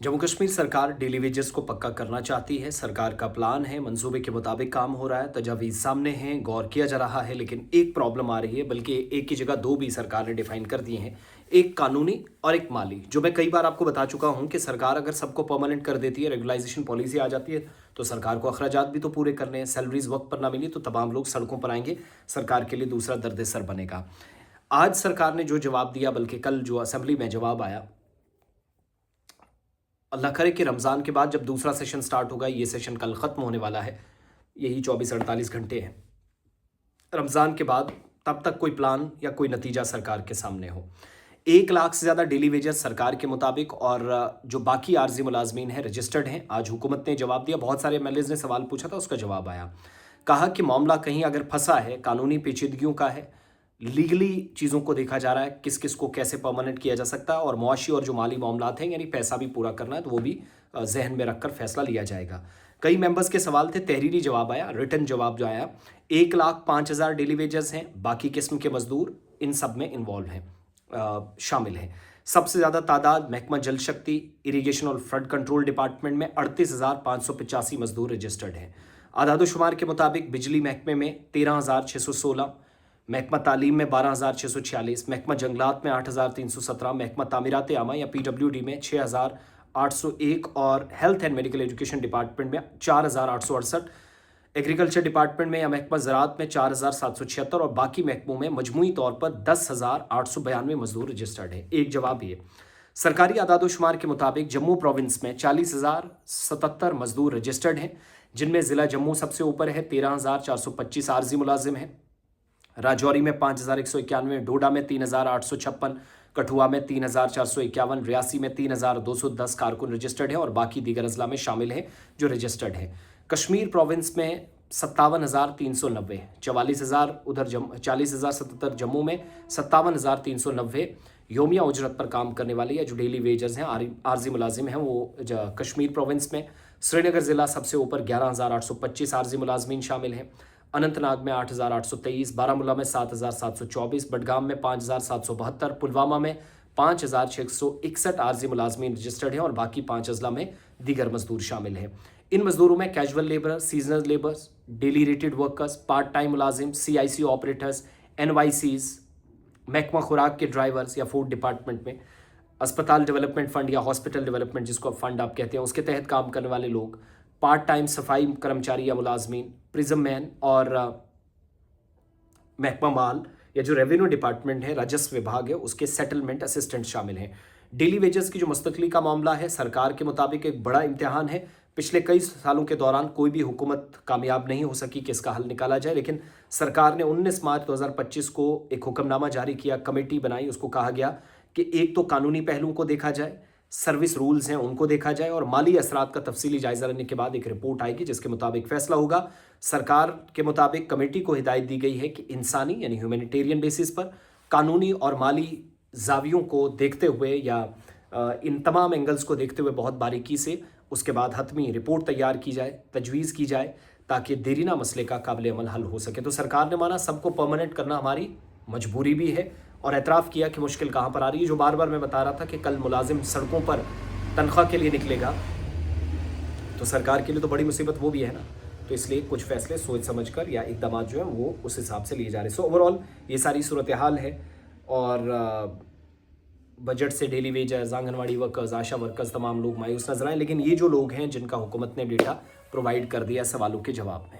जम्मू कश्मीर सरकार daily wages को पक्का करना चाहती है। सरकार का प्लान है, मंसूबे के मुताबिक काम हो रहा है, तजावीज़ सामने हैं, गौर किया जा रहा है। लेकिन एक प्रॉब्लम आ रही है, बल्कि एक की जगह दो भी सरकार ने डिफाइन कर दिए हैं, एक कानूनी और एक माली। जो मैं कई बार आपको बता चुका हूं कि सरकार अगर सबको परमानेंट कर देती है, रेगुलाइजेशन पॉलिसी आ जाती है, तो सरकार को अखराजात भी तो पूरे करने हैं। सैलरीज वक्त पर ना मिली तो तमाम लोग सड़कों पर आएंगे, सरकार के लिए दूसरा दर्द सर बनेगा। आज सरकार ने जो जवाब दिया, बल्कि कल जो असेंबली में जवाब आया, अल्लाह करे कि रमज़ान के बाद जब दूसरा सेशन स्टार्ट होगा, ये सेशन कल ख़त्म होने वाला है, यही 24-48 घंटे हैं रमज़ान के बाद, तब तक कोई प्लान या कोई नतीजा सरकार के सामने हो। 1 लाख से ज़्यादा डेली वेजेस सरकार के मुताबिक, और जो बाकी आर्जी मुलाजमीन हैं रजिस्टर्ड हैं। आज हुकूमत ने जवाब दिया, बहुत सारे एमएलएज ने सवाल पूछा था, उसका जवाब आया। कहा कि मामला कहीं अगर फंसा है, कानूनी पेचीदगियों का है, लीगली चीज़ों को देखा जा रहा है, किस किस को कैसे परमानेंट किया जा सकता है, और मुआशी और जो माली मामलात हैं, यानी पैसा भी पूरा करना है, तो वो भी जहन में रखकर फैसला लिया जाएगा। कई मेंबर्स के सवाल थे, तहरीरी जवाब आया, रिटर्न जवाब जो आया। 1,05,000 डेली वेजेस हैं, बाकी किस्म के मजदूर इन सब में इन्वॉल्व हैं, शामिल हैं। सबसे ज़्यादा तादाद महकमा जल शक्ति, इरीगेशन और फ्लड कंट्रोल डिपार्टमेंट में 38,585 मजदूर रजिस्टर्ड हैं। आदादोशुमार के मुताबिक बिजली महकमे में 13,616, महकमा तालीम में 12,646, महकमा जंगलात में 8,317, महकमा तामीरात आमा या PWD में 6,801 और health and medical education department में 4,868, एग्रीकल्चर डिपार्टमेंट में या महकमा ज़राअत में 4,776 और बाकी महकमों में मजमूई तौर पर 10,892 मजदूर रजिस्टर्ड हैं। एक जवाब ये, सरकारी आदादोशुमार के मुताबिक जम्मू प्रोविंस में 40,077 मजदूर रजिस्टर्ड हैं, जिनमें ज़िला जम्मू सबसे ऊपर है, 13,425 आर्जी मुलाजिम हैं। राजौरी में 5,191, डोडा में 3,856, कठुआ में 3,451, रियासी में 3,210 कारकुन रजिस्टर्ड हैं और बाकी दीगर अजला में शामिल हैं जो रजिस्टर्ड हैं। कश्मीर प्रोविंस में 57,390, 44,000 उधर 40,077 जम्मू में, 57,390 योमिया उजरत पर काम करने वाले या जो डेली वेजर्स हैं, आर्जी मुलाजिम हैं, वो कश्मीर प्रोविंस में। श्रीनगर ज़िला सबसे ऊपर, 11,825 आर्जी मुलाजमीन शामिल हैं। अनंतनाग में 8,823, बारामूला में 7,724, बडगाम में 5,772, पुलवामा में 5,661 आर्जी मुलाजमीन रजिस्टर्ड हैं और बाकी 5 अजला में दीगर मजदूर शामिल हैं। इन मजदूरों में casual labour, seasonal labours, daily rated workers, part time मुलाजिम, CIC ऑपरेटर्स, NYCs, महकमा खुराक के ड्राइवर्स या फूड डिपार्टमेंट में, अस्पताल डेवलपमेंट फंड या हॉस्पिटल डेवलपमेंट जिसको फंड आप कहते हैं, उसके तहत काम करने वाले लोग, पार्ट टाइम सफाई कर्मचारी या मुलाजमीन, प्रिज्म मैन और महकमा माल या जो रेवेन्यू डिपार्टमेंट है, राजस्व विभाग है, उसके सेटलमेंट असिस्टेंट शामिल हैं। डेली वेजेस की जो मुस्तकली का मामला है, सरकार के मुताबिक एक बड़ा इम्तिहान है। पिछले कई सालों के दौरान कोई भी हुकूमत कामयाब नहीं हो सकी कि इसका हल निकाला जाए, लेकिन सरकार ने 19 मार्च 2025 को एक हुक्मनामा जारी किया, कमेटी बनाई, उसको कहा गया कि एक तो कानूनी पहलुओं को देखा जाए, सर्विस रूल्स हैं उनको देखा जाए, और माली असरात का तफसीली जायज़ा लेने के बाद एक रिपोर्ट आएगी जिसके मुताबिक फैसला होगा। सरकार के मुताबिक कमेटी को हिदायत दी गई है कि इंसानी यानी ह्यूमैनिटेरियन बेसिस पर कानूनी और माली जावियों को देखते हुए या इन तमाम एंगल्स को देखते हुए बहुत बारीकी से उसके बाद हतमी रिपोर्ट तैयार की जाए, तजवीज़ की जाए, ताकि देरीना मसले का काबिल अमल हल हो सके। तो सरकार ने माना सबको परमानेंट करना हमारी मजबूरी भी है, और एतराफ़ किया कि मुश्किल कहाँ पर आ रही है। जो बार बार मैं बता रहा था कि कल मुलाजिम सड़कों पर तनख्वाह के लिए निकलेगा, तो सरकार के लिए तो बड़ी मुसीबत वो भी है ना। तो इसलिए कुछ फैसले सोच समझ कर या इकदाम जो हैं वो उस हिसाब से लिए जा रहे हैं। सो ओवरऑल ये सारी सूरत हाल है, और बजट से डेली वेजर्स, आंगनवाड़ी वर्कर्स, आशा वर्कर्स, तमाम लोग मायूस नजर आए। लेकिन ये जो लोग हैं जिनका हुकूमत ने डेटा प्रोवाइड कर दिया सवालों के जवाब में,